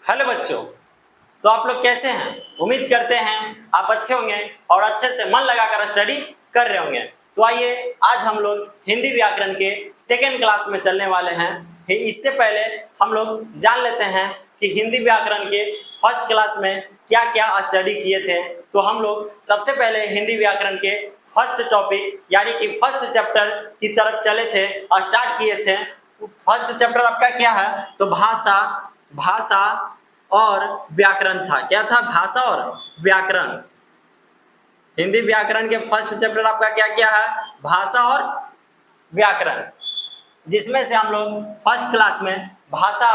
Hello बच्चों, तो आप लोग कैसे हैं? उम्मीद करते हैं आप अच्छे होंगे और अच्छे से मन लगाकर स्टडी कर रहे होंगे। तो आइए आज हम लोग हिंदी व्याकरण के सेकेंड क्लास में चलने वाले हैं। इससे पहले हम लोग जान लेते हैं कि हिंदी व्याकरण के फर्स्ट क्लास में क्या क्या स्टडी किए थे। तो हम लोग सबसे पहले हिंदी व्याकरण के फर्स्ट टॉपिक यानी कि फर्स्ट चैप्टर की तरफ चले थे और स्टार्ट किए थे। फर्स्ट चैप्टर आपका क्या है? तो भाषा भाषा और व्याकरण था। क्या था? भाषा और व्याकरण। हिंदी व्याकरण के फर्स्ट चैप्टर आपका क्या क्या है? भाषा और व्याकरण, जिसमें से हम लोग फर्स्ट क्लास में भाषा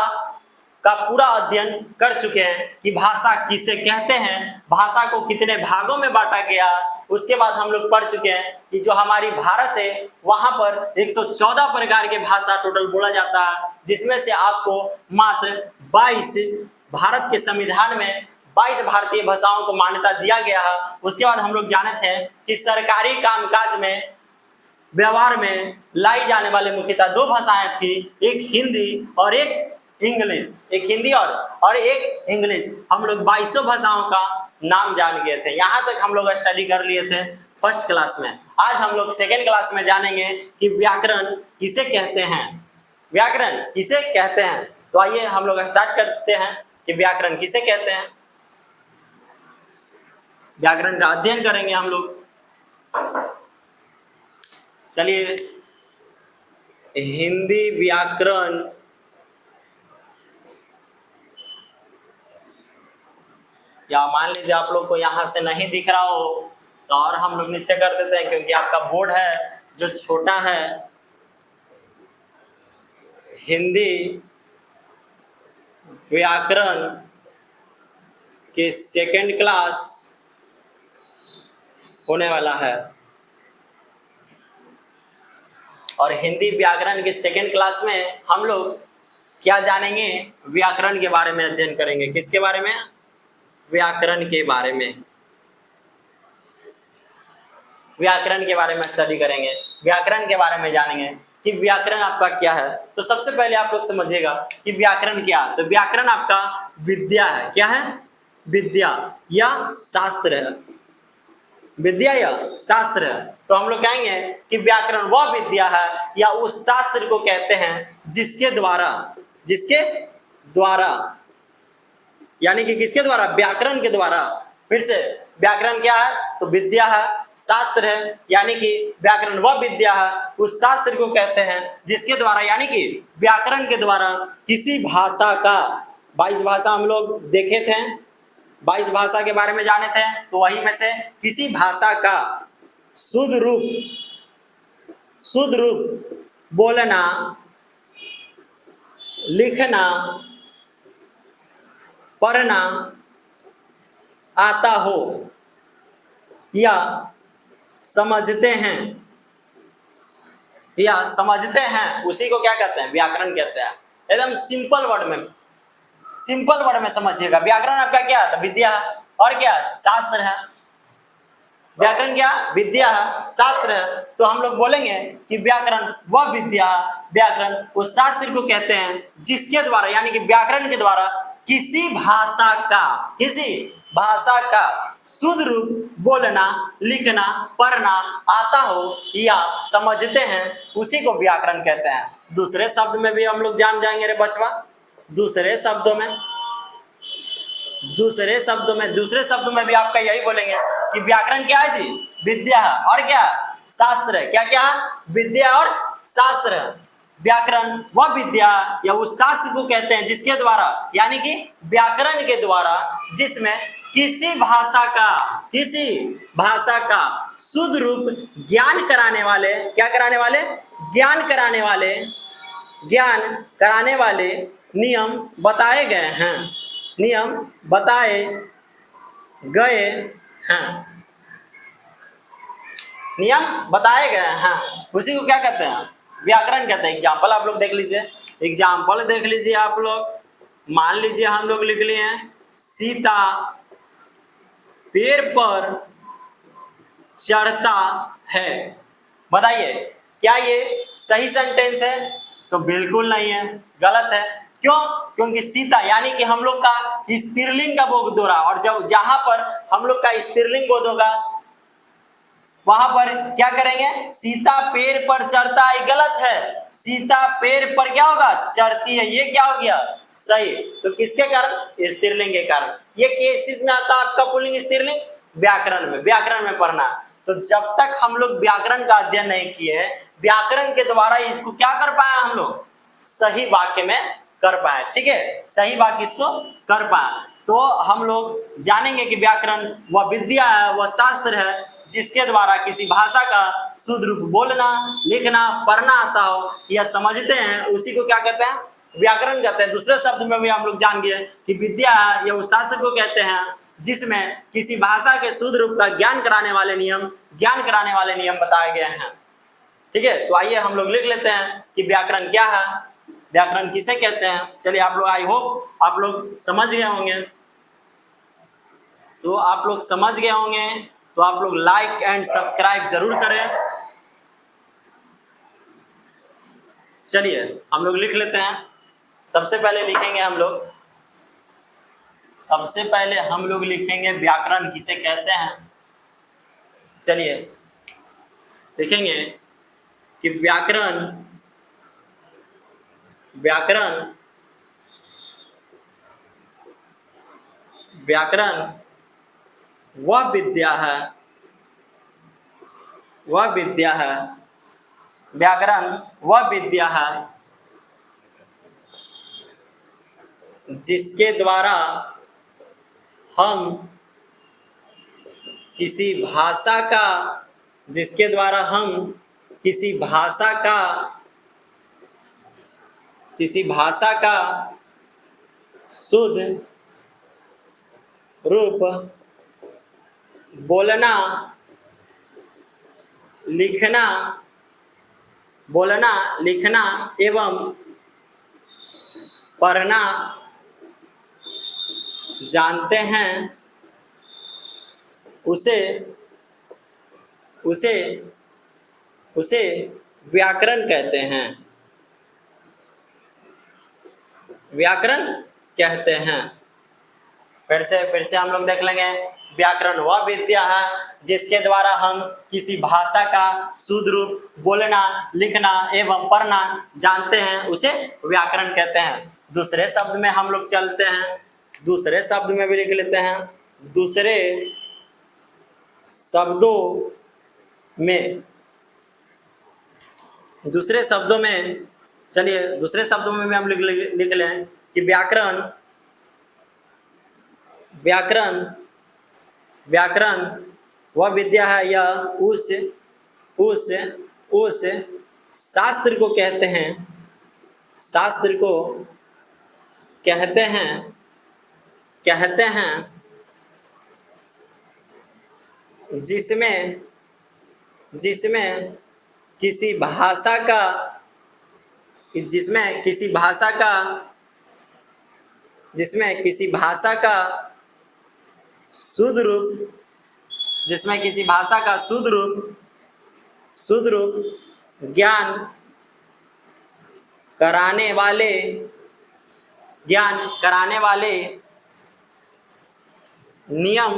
का पूरा अध्ययन कर चुके हैं कि भाषा किसे कहते हैं, भाषा को कितने भागों में बांटा गया। उसके बाद हम लोग पढ़ चुके हैं कि जो हमारी भारत है वहां पर 114 प्रकार के भाषा टोटल बोला जाता है, जिसमें से आपको मात्र 22 भारत के संविधान में 22 भारतीय भाषाओं को मान्यता दिया गया है। उसके बाद हम लोग जाने थे कि सरकारी कामकाज में व्यवहार में लाई जाने वाले मुख्यतः दो भाषाएं थी, एक हिंदी और एक इंग्लिश। एक हिंदी और एक इंग्लिश। हम लोग 22 भाषाओं का नाम जान गए थे। यहाँ तक हम लोग स्टडी कर लिए थे फर्स्ट क्लास में। आज हम लोग सेकेंड क्लास में जानेंगे कि व्याकरण किसे कहते हैं। व्याकरण किसे कहते हैं? तो आइए हम लोग स्टार्ट करते हैं कि व्याकरण किसे कहते हैं। व्याकरण का अध्ययन करेंगे हम लोग। चलिए, हिंदी व्याकरण या मान लीजिए आप लोग को यहाँ से नहीं दिख रहा हो तो और हम लोग नीचे कर देते हैं, क्योंकि आपका बोर्ड है जो छोटा है। हिंदी व्याकरण के सेकेंड क्लास होने वाला है और हिंदी व्याकरण के सेकेंड क्लास में हम लोग क्या जानेंगे? व्याकरण के बारे में अध्ययन करेंगे। किसके बारे में? व्याकरण के बारे में। व्याकरण के बारे में स्टडी करेंगे, व्याकरण के बारे में जानेंगे कि व्याकरण आपका क्या है। तो सबसे पहले आप लोग समझिएगा कि व्याकरण क्या है। तो व्याकरण आपका विद्या है। क्या है? विद्या या शास्त्र है। विद्या या शास्त्र है। तो हम लोग कहेंगे कि व्याकरण वह विद्या है या उस शास्त्र को कहते हैं जिसके द्वारा यानी कि किसके द्वारा? व्याकरण के द्वारा। फिर से, व्याकरण क्या है? तो विद्या है, शास्त्र है, यानी कि व्याकरण वह विद्या है उस शास्त्र को कहते हैं जिसके द्वारा यानी कि व्याकरण के द्वारा किसी भाषा का 22 भाषा हम लोग देखे थे, 22 भाषा के बारे में जाने थे। तो वही में से किसी भाषा का शुद्ध रूप बोलना, लिखना, पढ़ना आता हो या समझते हैं उसी को क्या कहते हैं? व्याकरण कहते हैं। एकदम सिंपल वर्ड में समझिएगा। व्याकरण आपका क्या है? तो विद्या है और क्या? शास्त्र है। व्याकरण क्या? विद्या है, शास्त्र है। तो हम लोग बोलेंगे कि व्याकरण वह विद्या है, व्याकरण उस शास्त्र को कहते हैं जिसके द्वारा यानी कि व्याकरण के द्वारा किसी भाषा का शुद्ध रूप बोलना, लिखना, पढ़ना आता हो या समझते हैं उसी को व्याकरण कहते हैं। दूसरे शब्द में भी हम लोग जान जाएंगे रे बचवा। दूसरे शब्दों में भी आपका यही बोलेंगे कि व्याकरण क्या है जी? विद्या है और क्या? शास्त्र है। क्या क्या? विद्या और शास्त्र है। व्याकरण वह विद्या या उस शास्त्र को कहते हैं जिसके द्वारा यानी कि व्याकरण के द्वारा जिसमें किसी भाषा का शुद्ध रूप ज्ञान कराने वाले नियम बताए गए हैं। उसी को क्या कहते हैं? व्याकरण कहते हैं। एग्जाम्पल आप लोग देख लीजिए। आप लोग मान लीजिए हम लोग लिख लिए हैं सीता पेड़ पर चढ़ता है। बताइए क्या ये सही सेंटेंस है? तो बिल्कुल नहीं है, गलत है। क्यों? क्योंकि सीता यानी कि हम लोग का स्त्रीलिंग का बोध हो रहा, और जब जहां पर हम लोग का स्त्रीलिंग बोध होगा वहां पर क्या करेंगे? सीता पेड़ पर चढ़ता है, गलत है। सीता पेड़ पर क्या होगा? चढ़ती है, ये क्या हो गया? सही। तो किसके कारण? स्त्रीलिंग के कारण। ये केसेस में आता है आपका पुल्लिंग स्त्रीलिंग व्याकरण में, व्याकरण में पढ़ना। तो जब तक हम लोग व्याकरण का अध्ययन नहीं किए, व्याकरण के द्वारा इसको क्या कर पाए हम लोग? सही वाक्य में कर पाए, ठीक है, सही वाक्य इसको कर पाए। तो हम लोग जानेंगे कि व्याकरण वह विद्या है, वह शास्त्र है जिसके द्वारा किसी भाषा का शुद्ध रूप बोलना, लिखना, पढ़ना आता हो या समझते हैं, उसी को क्या कहते हैं? व्याकरण कहते हैं। दूसरे शब्द में भी हम लोग जान गए कि विद्या है या उस शास्त्र को कहते हैं जिसमें किसी भाषा के शुद्ध रूप का ज्ञान कराने वाले नियम बताए गए हैं, ठीक है। तो आइए हम लोग लिख लेते हैं कि व्याकरण क्या है, व्याकरण किसे कहते हैं। चलिए, आप लोग, आई होप आप लोग समझ गए होंगे। तो आप लोग समझ गए होंगे तो आप लोग लाइक एंड सब्सक्राइब जरूर करें। चलिए हम लोग लिख लेते हैं। सबसे पहले हम लोग लिखेंगे व्याकरण किसे कहते हैं। चलिए लिखेंगे कि व्याकरण वह विद्या है, व्याकरण वह विद्या है जिसके द्वारा हम किसी भाषा का शुद्ध रूप बोलना, लिखना एवं पढ़ना जानते हैं, उसे व्याकरण कहते हैं। फिर से हम लोग देख लेंगे। व्याकरण वह विद्या है जिसके द्वारा हम किसी भाषा का शुद्ध रूप बोलना, लिखना एवं पढ़ना जानते हैं, उसे व्याकरण कहते हैं। दूसरे शब्द में हम लोग चलते हैं, दूसरे शब्द में भी लिख लेते हैं। दूसरे शब्दों में भी हम लिख लें कि व्याकरण वह विद्या है या उस शास्त्र को कहते हैं जिसमें किसी भाषा का शुद्ध रूप ज्ञान कराने वाले नियम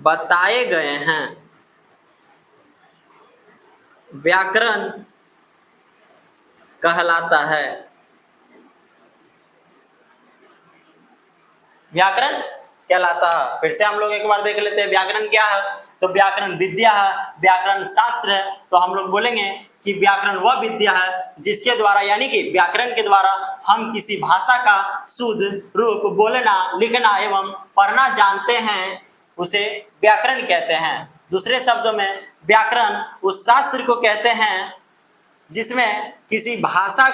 बताए गए हैं। व्याकरण कहलाता है। फिर से हम लोग एक बार देख लेते हैं व्याकरण क्या है। तो व्याकरण विद्या है, व्याकरण शास्त्र है। तो हम लोग बोलेंगे कि व्याकरण वह विद्या है जिसके द्वारा, यानी कि व्याकरण के द्वारा हम किसी भाषा का शुद्ध रूप बोलना, लिखना एवं पढ़ना जानते हैं, उसे व्याकरण कहते हैं। दूसरे शब्दों में व्याकरण उस शास्त्र को कहते हैं जिसमें किसी भाषा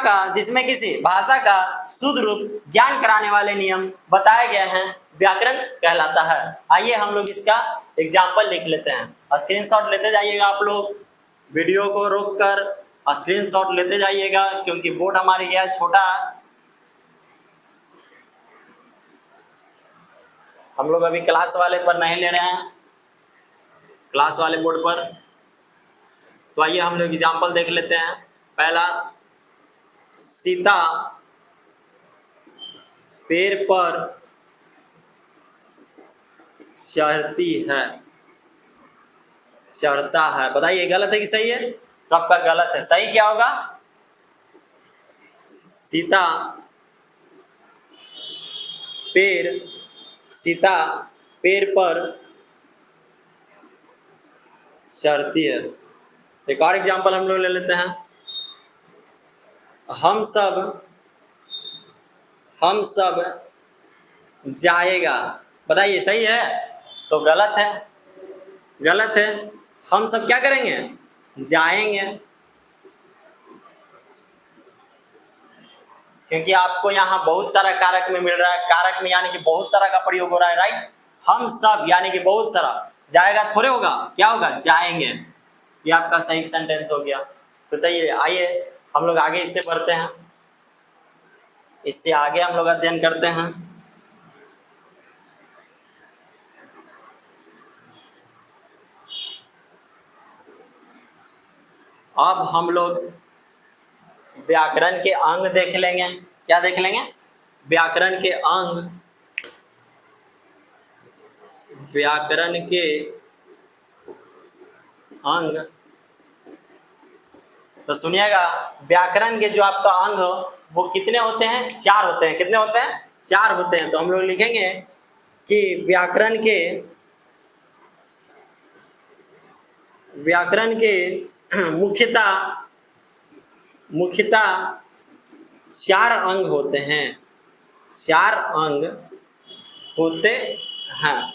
का शुद्ध रूप ज्ञान कराने वाले नियम बताए गए हैं, व्याकरण कहलाता है। आइए हम लोग इसका एग्जाम्पल लिख लेते हैं। स्क्रीनशॉट लेते जाइएगा, आप लोग वीडियो को रोककर स्क्रीनशॉट लेते जाइएगा क्योंकि बोर्ड हमारी क्या छोटा है। हम लोग अभी क्लास वाले पर नहीं ले रहे हैं, क्लास वाले बोर्ड पर। तो आइए हम लोग एग्जाम्पल देख लेते हैं। पहला सीता पेड़ पर चढ़ती है, चढ़ता है। बताइए गलत है कि सही है? तो आपका गलत है। सही क्या होगा? सीता सीता पेड़ पर चढ़ती है। एक और एग्जाम्पल हम लोग ले लेते हैं। हम सब जाएगा। बताइए सही है? तो गलत है, गलत है। हम सब क्या करेंगे? जाएंगे। क्योंकि आपको यहाँ बहुत सारा कारक में मिल रहा है, कारक में यानी कि बहुत सारा का प्रयोग हो रहा है, राइट। हम सब यानी कि बहुत सारा, जाएगा थोड़े होगा, क्या होगा? जाएंगे। ये आपका सही सेंटेंस हो गया। तो चलिए आइए हम लोग आगे इससे बढ़ते हैं, इससे आगे हम लोग अध्ययन करते हैं। अब हम लोग व्याकरण के अंग देख लेंगे। क्या देख लेंगे? व्याकरण के अंग। व्याकरण के अंग। तो सुनिएगा, व्याकरण के जो आपका अंग हो वो कितने होते हैं? 4 होते हैं। कितने होते हैं? 4 होते हैं। तो हम लोग लिखेंगे कि व्याकरण के मुख्यतः 4 अंग होते हैं। 4 अंग होते हैं।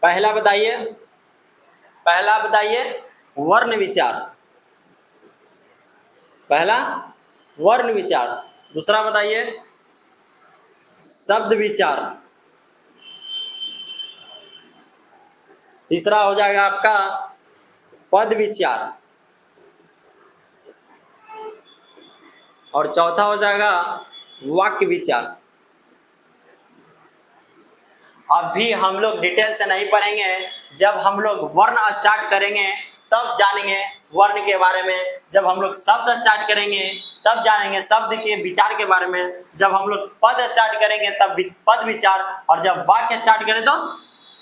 पहला बताइए वर्ण विचार। पहला वर्ण विचार। दूसरा बताइए शब्द विचार। तीसरा हो जाएगा आपका पद विचार। और चौथा हो जाएगा वाक्य विचार। अभी हम लोग डिटेल से नहीं पढ़ेंगे, जब हम लोग वर्ण स्टार्ट करेंगे तब जानेंगे वर्ण के बारे में। जब हम लोग शब्द स्टार्ट करेंगे तब जानेंगे शब्द के विचार के बारे में। जब हम लोग पद स्टार्ट करेंगे तब पद विचार। और जब वाक्य स्टार्ट करें तो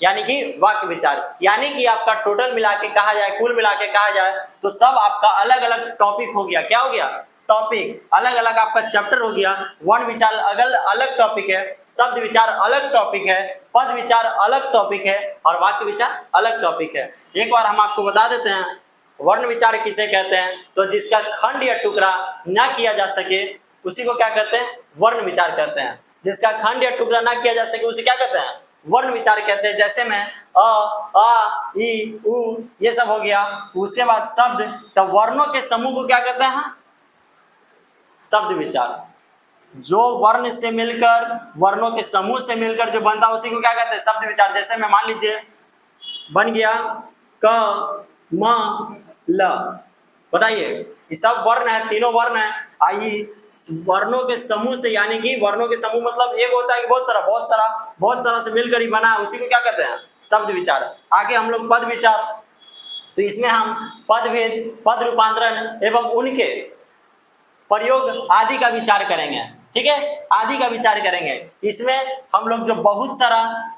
यानी कि वाक्य विचार। यानी कि आपका टोटल मिला के कहा जाए, कुल मिला के कहा जाए तो सब आपका अलग अलग टॉपिक हो गया। क्या हो गया? टॉपिक अलग अलग आपका चैप्टर हो गया। वर्ण विचार अलग टॉपिक है, शब्द विचार अलग टॉपिक है, पद विचार अलग टॉपिक है और वाक्य विचार अलग टॉपिक है। एक बार हम आपको बता देते हैं वर्ण विचार किसे कहते हैं। तो जिसका खंड या टुकड़ा ना किया जा सके उसी को क्या कहते हैं? वर्ण विचार कहते हैं। जिसका खंड या टुकड़ा ना किया जा सके उसे क्या कहते हैं? वर्ण विचार कहते हैं। जैसे में अ, आ, ई, उ ये सब हो गया। उसके बाद शब्द, तो वर्णों के समूह को क्या कहते हैं? शब्द विचार। जो वर्ण से मिलकर, वर्णों के समूह से मिलकर जो बनता है उसी को क्या कहते हैं? शब्द विचार। जैसे में मान लीजिए बन गया क म ल। बताइए ये सब वर्ण है, तीनों वर्ण है। आइए वर्णों के समूह से, यानी कि वर्णों के समूह मतलब एक होता है कि बहुत सारा से मिलकर ही बना है, उसी को क्या कहते हैं? शब्द विचार। आगे हम लोग पद विचार। तो इसमें हम पद भेद, पद रूपांतरण एवं उनके प्रयोग आदि का विचार करेंगे। ठीक है, आदि का विचार करेंगे। इसमें हम लोग जो बहुत सारा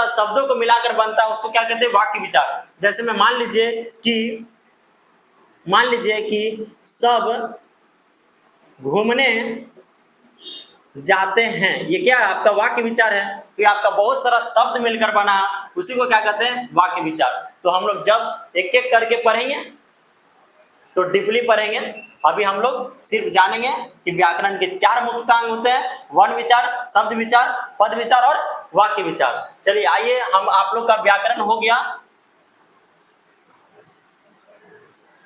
शब्दों को मिलाकर बनता है उसको क्या कहते हैं? वाक्य विचार। जैसे में मान लीजिए कि सब घूमने जाते हैं, ये क्या है? आपका वाक्य विचार है। तो ये आपका बहुत सारा शब्द मिलकर बना, उसी को क्या कहते हैं? वाक्य विचार। तो हम लोग जब एक एक करके पढ़ेंगे तो डीपली पढ़ेंगे। अभी हम लोग सिर्फ जानेंगे कि व्याकरण के 4 मुख्य अंग होते हैं: वर्ण विचार, शब्द विचार, पद विचार और वाक्य विचार। चलिए आइए, हम आप लोग का व्याकरण हो गया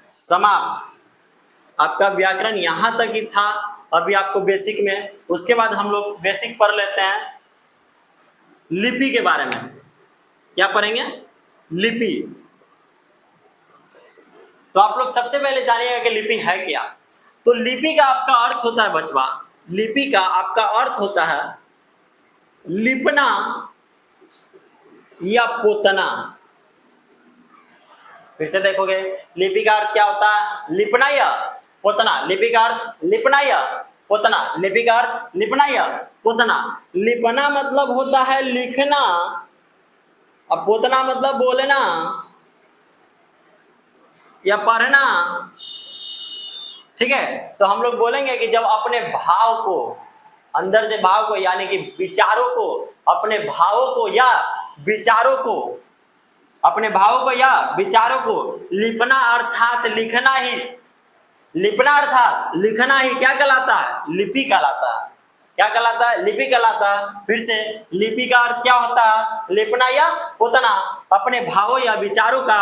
समाप्त। आपका व्याकरण यहां तक ही था अभी आपको बेसिक में। उसके बाद हम लोग बेसिक पढ़ लेते हैं लिपि के बारे में। क्या पढ़ेंगे? लिपि। तो आप लोग सबसे पहले जानिएगा कि लिपि है क्या। तो लिपि का आपका अर्थ होता है बचवा, लिपि का आपका अर्थ होता है लिपना या पोतना। फिर से देखोगे लिपि का अर्थ क्या होता है? लिपना या पोतना, लिपि का अर्थ लिपना या पोतना, लिपि का अर्थ लिपना या पोतना। लिपना मतलब होता है लिखना, अब पोतना मतलब बोलना या पढ़ना। ठीक है, तो हम लोग बोलेंगे कि जब अपने भाव को, अंदर से भाव को यानी कि विचारों को, अपने भावों को या विचारों को, अपने भावों को या विचारों को लिपना अर्थात लिखना ही, लिपना अर्थात लिखना ही क्या कहलाता है? लिपि कहलाता है। क्या कहलाता है? लिपि कहलाता है। फिर से, लिपि का अर्थ क्या होता है? लिपना या पोतना। अपने भावों या विचारों का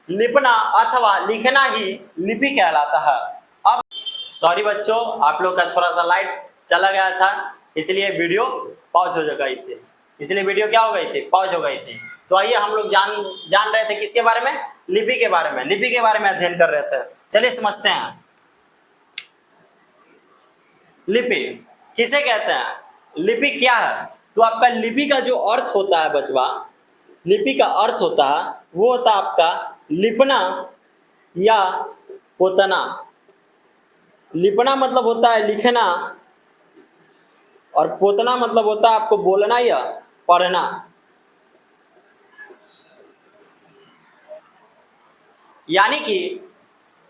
लिपना अथवा लिखना ही लिपि कहलाता है। अब सॉरी बच्चों, आप लोग का थोड़ा सा लाइट चला गया था, इसलिए वीडियो पॉज हो गई थी, इसलिए वीडियो क्या हो गई थी? पॉज हो गई थी। तो आइए हम लोग जान रहे थे किसके बारे में? लिपि के बारे में, लिपि के बारे में अध्ययन कर रहे थे। चलिए समझते हैं। लिपि किसे कहते हैं? लिपि क्या है? तो आपका लिपि का जो अर्थ होता है बचवा, लिपि का अर्थ होता है वो होता है आपका लिपना या पोतना। लिपना मतलब होता है लिखना और पोतना मतलब होता है आपको बोलना या पढ़ना। यानी कि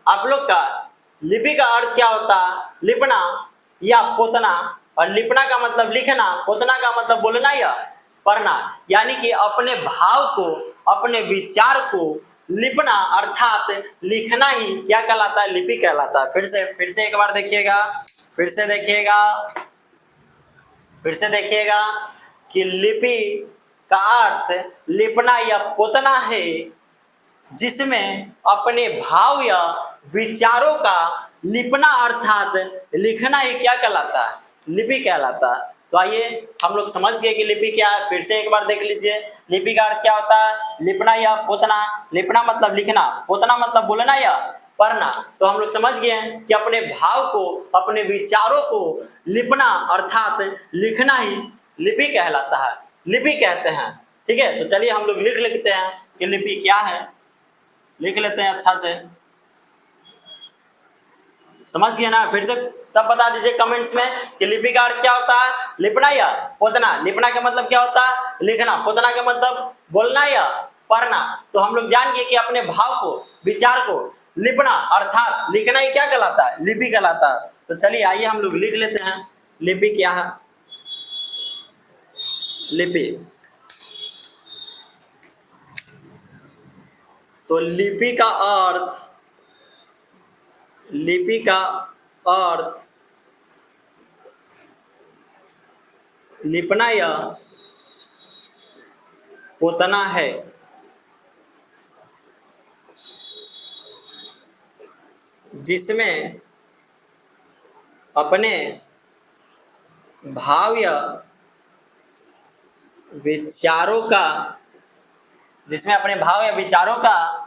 आप लोग का लिपि का अर्थ क्या होता है? लिपना या पोतना। और लिपना का मतलब लिखना, पोतना का मतलब बोलना या पढ़ना। यानी कि अपने भाव को, अपने विचार को लिपना अर्थात लिखना ही क्या कहलाता है? लिपि कहलाता है। फिर से एक बार देखिएगा, फिर से देखिएगा कि लिपि का अर्थ लिपना या पोतना है, जिसमें अपने भाव या विचारों का लिपना अर्थात लिखना ही क्या कहलाता है? लिपि कहलाता है। तो आइए हम लोग समझ गए कि लिपि क्या है। फिर से एक बार देख लीजिए, लिपि का अर्थ क्या होता है? लिपना या पोतना। लिपना मतलब लिखना, पोतना मतलब बोलना या पढ़ना। तो हम लोग समझ गए हैं कि अपने भाव को, अपने विचारों को लिपना अर्थात लिखना ही लिपि कहलाता है, लिपि कहते हैं। ठीक है, तो चलिए हम लोग लिख लेते हैं कि लिपि क्या है, लिख लेते हैं अच्छा से। समझ गए ना? फिर से सब बता दीजिए कमेंट्स में कि लिपि का अर्थ क्या होता है? लिपना या पोतना। लिपना का मतलब क्या होता है? लिखना। पोतना का मतलब बोलना या पढ़ना। तो हम लोग जान गए कि अपने भाव को, विचार को लिपना अर्थात लिखना ही क्या कहलाता है? लिपि कहलाता है। तो चलिए आइए हम लोग लिख लेते हैं लिपि क्या है। लिपि, तो लिपि का अर्थ, लिपि का अर्थ लिपना या पोतना है, जिसमें अपने भाव या विचारों का, जिसमें अपने भाव या विचारों का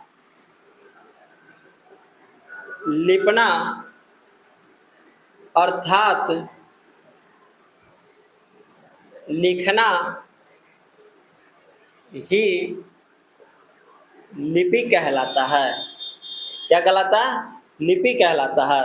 लिपना अर्थात लिखना ही लिपि कहलाता है। क्या कहलाता है? लिपि कहलाता है।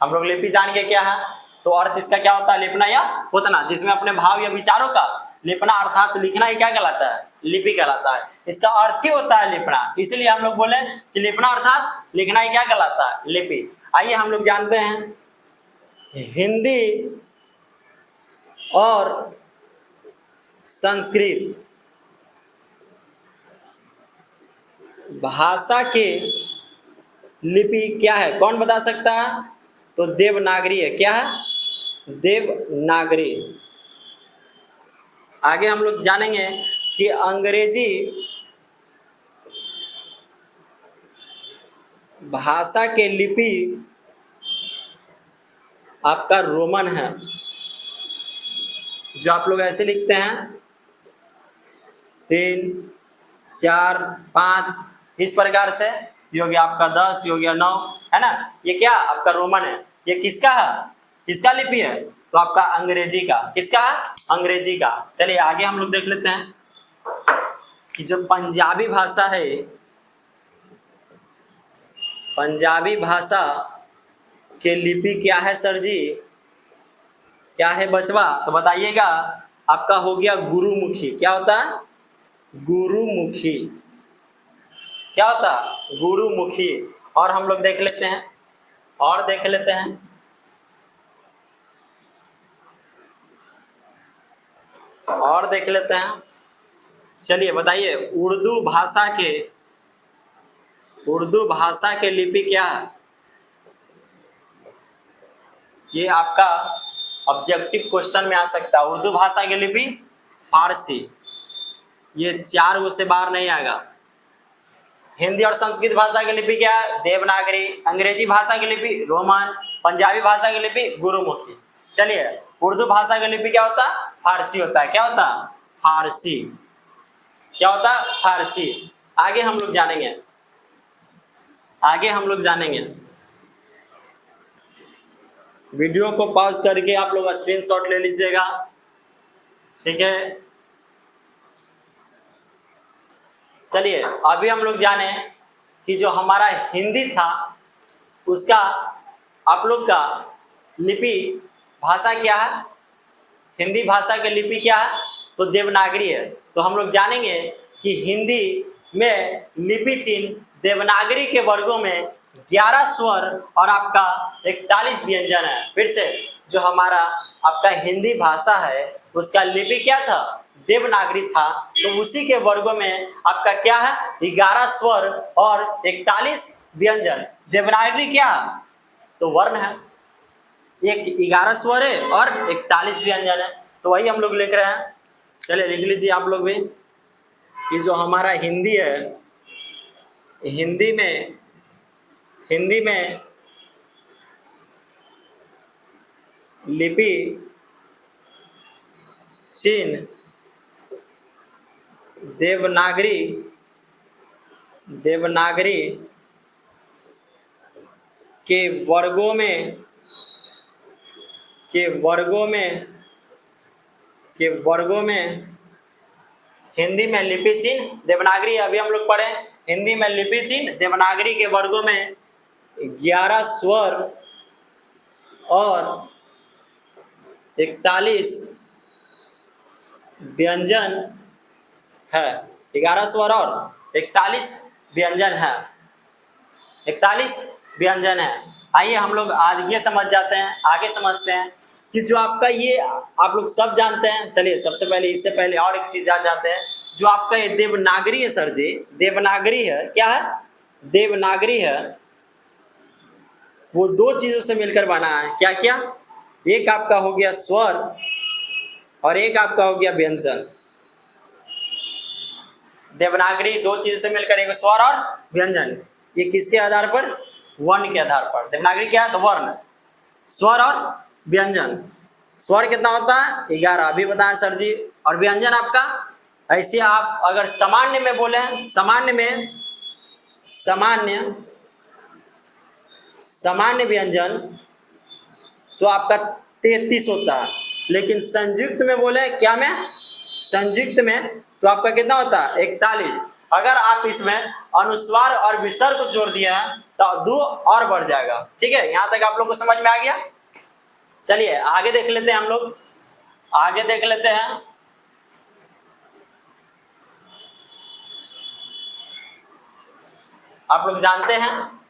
हम लोग लिपि जान के क्या है, तो अर्थ इसका क्या होता है? लिपना या पोतना, जिसमें अपने भाव या विचारों का लिपना अर्थात लिखना ही क्या कहलाता है? लिपि कहलाता है। इसका अर्थ ही होता है लिपना, इसलिए हम लोग बोले कि लिपना अर्थात लिखना ही क्या कहलाता है? लिपि। आइए हम लोग जानते हैं हिंदी और संस्कृत भाषा के लिपि क्या है? कौन बता सकता है? तो देवनागरी है। क्या है? देवनागरी। आगे हम लोग जानेंगे कि अंग्रेजी भाषा के लिपि आपका रोमन है, जो आप लोग ऐसे लिखते हैं 3, 4, 5 इस प्रकार से। ये हो गया आपका 10, ये हो गया 9, है ना? ये क्या आपका रोमन है। ये किसका है? किसका लिपि है? तो आपका अंग्रेजी का। किसका है? अंग्रेजी का। चलिए आगे हम लोग देख लेते हैं कि जो पंजाबी भाषा है, पंजाबी भाषा के लिपि क्या है सर जी? क्या है बचवा? तो बताइएगा। आपका हो गया गुरुमुखी। क्या होता है? गुरुमुखी। क्या होता है? गुरुमुखी। और हम लोग देख लेते हैं, और देख लेते हैं। और देख लेते हैं। चलिए बताइए, उर्दू भाषा के लिपि क्या है? ये आपका ऑब्जेक्टिव क्वेश्चन में आ सकता है। उर्दू भाषा की लिपि फारसी। ये 4 गो से बाहर नहीं आएगा। हिंदी और संस्कृत भाषा की लिपि क्या है? देवनागरी। अंग्रेजी भाषा की लिपि रोमन। पंजाबी भाषा की लिपि गुरुमुखी। चलिए, उर्दू भाषा की लिपि क्या होता है? फारसी होता है। क्या होता है? फारसी। क्या होता है? फारसी। आगे हम लोग जानेंगे, आगे हम लोग जानेंगे। वीडियो को पॉज करके आप लोग स्क्रीनशॉट ले लीजिएगा, ठीक है। चलिए, अभी हम लोग जाने कि जो हमारा हिंदी था उसका आप लोग का लिपि भाषा क्या है? हिंदी भाषा की लिपि क्या है? तो देवनागरी है। तो हम लोग जानेंगे कि हिंदी में लिपि चिन्ह देवनागरी के वर्गों में 11 स्वर और आपका 41 व्यंजन है। फिर से, जो हमारा आपका हिंदी भाषा है उसका लिपि क्या था? देवनागरी था। तो उसी के वर्गों में आपका क्या है? 11 स्वर और 41 व्यंजन। देवनागरी क्या? तो वर्ण है। एक 11 स्वर है और 41 व्यंजन है। तो वही हम लोग लिख रहे हैं। चलिए लिख लीजिए आप लोग भी कि जो हमारा हिंदी है, हिंदी में लिपि चिन्ह देवनागरी के वर्गों में हिंदी में लिपि चिन्ह देवनागरी, अभी हम लोग पढ़े, हिंदी में लिपि चिन्ह देवनागरी के वर्गों में 11 स्वर और 41 व्यंजन है। 11 स्वर और 41 व्यंजन है। 41 व्यंजन है। आइए हम लोग आगे समझ जाते हैं, आगे समझते हैं कि जो आपका ये आप लोग सब जानते हैं। चलिए, सबसे पहले, इससे पहले और एक चीज जान जाते हैं। जो आपका ये देवनागरी है सर जी, देवनागरी है। क्या है? देवनागरी है। वो 2 चीजों से मिलकर बना है। क्या क्या? एक आपका हो गया स्वर और एक आपका हो गया व्यंजन। देवनागरी 2 चीजों से मिलकर, एक स्वर और व्यंजन। ये किसके आधार पर? वर्ण के आधार पर। देवनागरी क्या है? तो वर्ण, स्वर और व्यंजन। स्वर कितना होता है? 11, अभी बताएं सर जी। और व्यंजन आपका, ऐसे आप अगर सामान्य में बोले, सामान्य व्यंजन तो आपका 33 होता है। लेकिन संयुक्त में बोले, क्या में? संयुक्त में तो आपका कितना होता है? 41। अगर आप इसमें अनुस्वार और विसर्ग जोड़ दिया तो 2 और बढ़ जाएगा। ठीक है, यहां तक आप लोग को समझ में आ गया। चलिए आगे देख लेते हैं, हम लोग आगे देख लेते हैं। आप लोग जानते हैं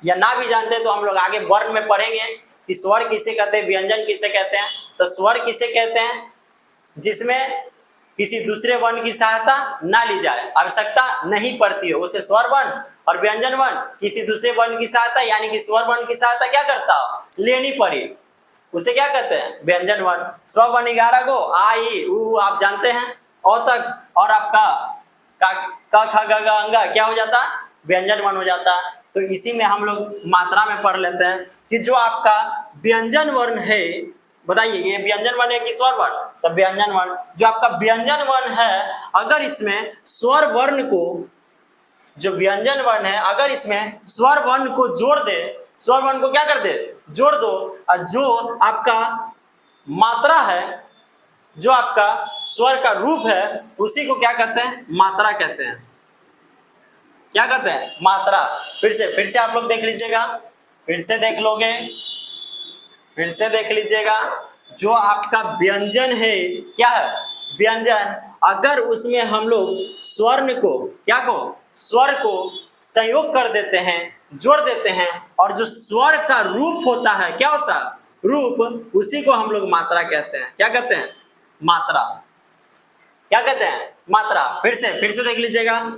या ना भी जानते हैं तो हम लोग आगे वर्ण में पढ़ेंगे कि स्वर किसे कहते हैं, व्यंजन किसे कहते हैं। तो स्वर किसे कहते हैं? जिसमें किसी दूसरे वर्ण की सहायता ना ली जाए, आवश्यकता नहीं पड़ती है, उसे स्वर वर्ण। और व्यंजन वर्ण किसी दूसरे वर्ण की सहायता, यानी कि स्वर वर्ण की सहायता क्या करता हो? लेनी पड़ी, उसे क्या कहते हैं? व्यंजन वर्ण। स्वर वर्ण 11 को, आ ई उ आप जानते हैं, औ तक, और आपका क ख ग घ अंगा क्या हो जाता? व्यंजन वर्ण हो जाता। तो इसी में हम लोग मात्रा में पढ़ लेते हैं कि जो आपका व्यंजन वर्ण है, बताइए ये व्यंजन वर्ण है कि स्वर वर्ण? तो व्यंजन वर्ण। जो आपका व्यंजन वर्ण है, अगर इसमें स्वर वर्ण को, जो व्यंजन वर्ण है अगर इसमें स्वर वर्ण को जोड़ दे, स्वर वर्ण को क्या कर दे? जोड़ दो। और जो आपका मात्रा है, जो आपका स्वर का रूप है, उसी को क्या कहते हैं? मात्रा कहते हैं। क्या कहते हैं? मात्रा। फिर से आप लोग देख लीजिएगा, फिर से देख लोगे, फिर से देख लीजिएगा, जो आपका व्यंजन है, क्या है? व्यंजन। अगर उसमें हम लोग स्वर्ण को, क्या को? स्वर को संयोग कर देते हैं, जोड़ देते हैं, और जो स्वर का रूप होता है, क्या होता है? रूप, उसी को हम लोग मात्रा कहते हैं। क्या कहते हैं? मात्रा। क्या कहते हैं? मात्रा। फिर से देख लीजिएगा,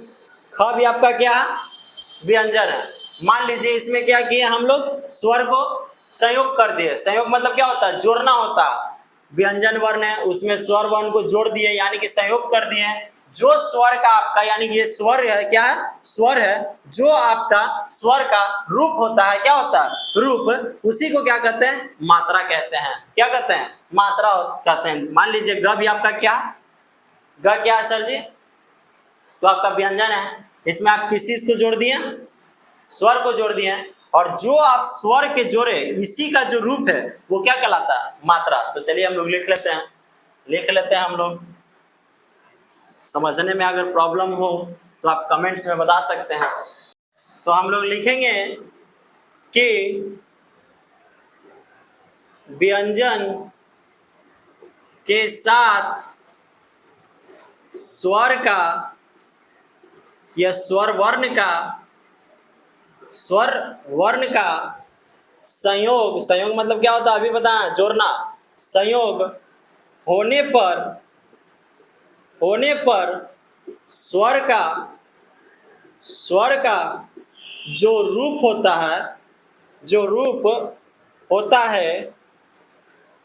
ख भी आपका क्या है? व्यंजन है। मान लीजिए इसमें क्या किए हम लोग? स्वर को संयोग कर दिए। संयोग मतलब क्या होता है? जोड़ना होता है। व्यंजन वर्ण है, उसमें स्वर वर्ण को जोड़ दिए, यानी कि संयोग कर दिए। जो स्वर का आपका, यानी कि ये स्वर है, क्या है? स्वर है। जो आपका स्वर का रूप होता है, क्या होता है? रूप, उसी को क्या कहते हैं? मात्रा कहते हैं। क्या कहते हैं? मात्रा कहते हैं। मान लीजिए ग भी आपका क्या? ग क्या है सर जी? तो आपका व्यंजन है, इसमें आप किस चीज को जोड़ दिए? स्वर को जोड़ दिए। और जो आप स्वर के जोड़े, इसी का जो रूप है वो क्या कहलाता है? मात्रा। तो चलिए हम लोग लिख लेते हैं हम लोग। समझने में अगर प्रॉब्लम हो तो आप कमेंट्स में बता सकते हैं। तो हम लोग लिखेंगे कि व्यंजन के साथ स्वर का या स्वर वर्ण का संयोग मतलब क्या होता है? अभी बताएं, जोड़ना। संयोग होने पर स्वर का जो रूप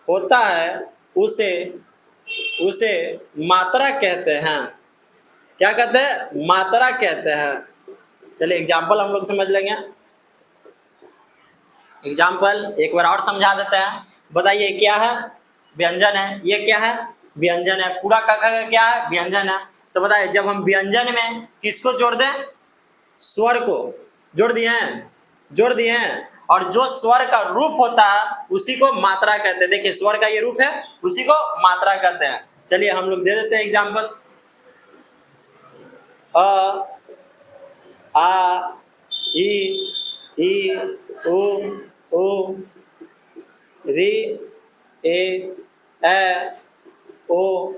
होता है उसे मात्रा कहते हैं। क्या कहते हैं? मात्रा कहते हैं। चलिए एग्जाम्पल हम लोग समझ लेंगे। एग्जाम्पल एक बार और समझा देते हैं। बताइए क्या है? व्यंजन है। ये क्या है? व्यंजन है। पूरा का क्या है? व्यंजन है। तो बताइए, जब हम व्यंजन में किसको जोड़ दें? स्वर को जोड़ दिए हैं। और जो स्वर का रूप होता है उसी को मात्रा कहते हैं। देखिए स्वर का ये रूप है, उसी को मात्रा कहते हैं। चलिए हम लोग दे देते हैं एग्जाम्पल। अ, आ, ई, उ, री, ए, ओ,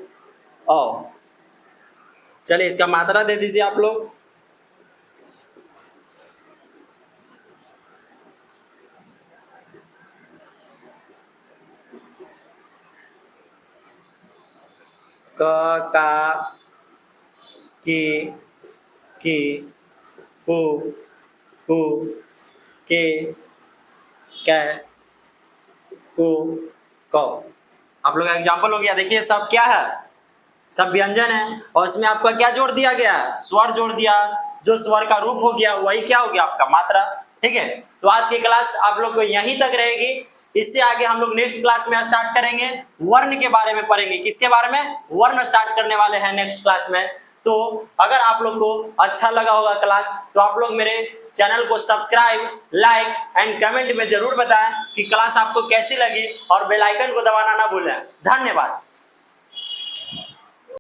औ। चलिए इसका मात्रा दे दीजिए आप लोग। क, का, की, कु, के, कै, कु, कौ। आप लोग का एग्जाम्पल हो गया। देखिए सब क्या है? सब व्यंजन है, और इसमें आपका क्या जोड़ दिया गया? स्वर जोड़ दिया। जो स्वर का रूप हो गया वही क्या हो गया? आपका मात्रा। ठीक है, तो आज की क्लास आप लोग को यहीं तक रहेगी। इससे आगे हम लोग नेक्स्ट क्लास में स्टार्ट करेंगे, वर्ण के बारे में पढ़ेंगे। किसके बारे में? वर्ण स्टार्ट करने वाले हैं नेक्स्ट क्लास में। तो अगर आप लोग को अच्छा लगा होगा क्लास, तो आप लोग मेरे चैनल को सब्सक्राइब, लाइक एंड कमेंट में जरूर बताएं कि क्लास आपको कैसी लगी, और बेल आइकन को दबाना ना भूलें। धन्यवाद।